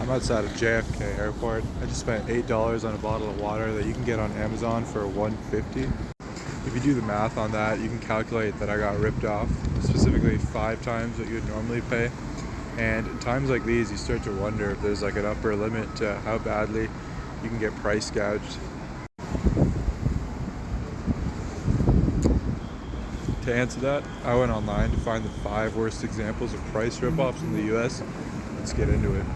I'm outside of JFK Airport. I just spent $8 on a bottle of water that you can get on Amazon for $1.50. If you do the math on that, you can calculate that I got ripped off, specifically 5 times what you would normally pay. And in times like these, you start to wonder if there's like an upper limit to how badly you can get price gouged. To answer that, I went online to find the 5 worst examples of price ripoffs in the US. Let's get into it.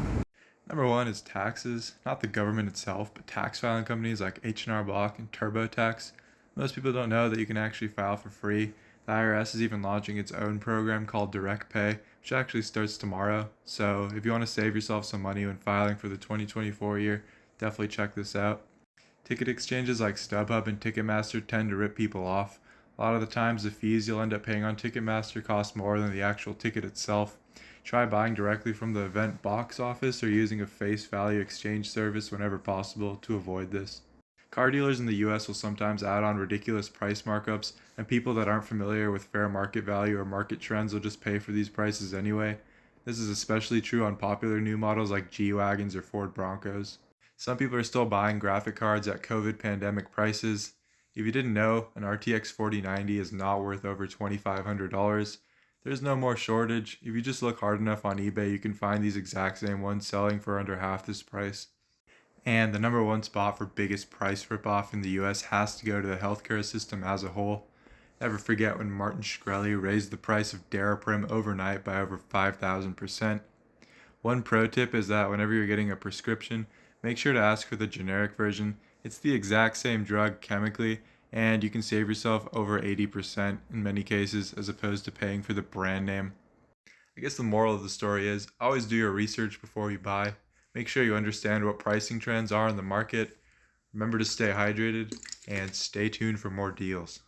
Number one is taxes, not the government itself, but tax filing companies like H&R Block and TurboTax. Most people don't know that you can actually file for free. The IRS is even launching its own program called Direct Pay, which actually starts tomorrow. So if you want to save yourself some money when filing for the 2024 year, definitely check this out. Ticket exchanges like StubHub and Ticketmaster tend to rip people off. A lot of the times, the fees you'll end up paying on Ticketmaster cost more than the actual ticket itself. Try buying directly from the event box office or using a face value exchange service whenever possible to avoid this. Car dealers in the US will sometimes add on ridiculous price markups, and people that aren't familiar with fair market value or market trends will just pay for these prices anyway. This is especially true on popular new models like G-Wagons or Ford Broncos. Some people are still buying graphic cards at COVID pandemic prices. If you didn't know, an RTX 4090 is not worth over $2,500. There's no more shortage. If you just look hard enough on eBay, you can find these exact same ones selling for under half this price. And the number one spot for biggest price ripoff in the US has to go to the healthcare system as a whole. Never forget when Martin Shkreli raised the price of Daraprim overnight by over 5,000%. One pro tip is that whenever you're getting a prescription, make sure to ask for the generic version. It's the exact same drug chemically, and you can save yourself over 80% in many cases as opposed to paying for the brand name. I guess the moral of the story is always do your research before you buy. Make sure you understand what pricing trends are in the market. Remember to stay hydrated and stay tuned for more deals.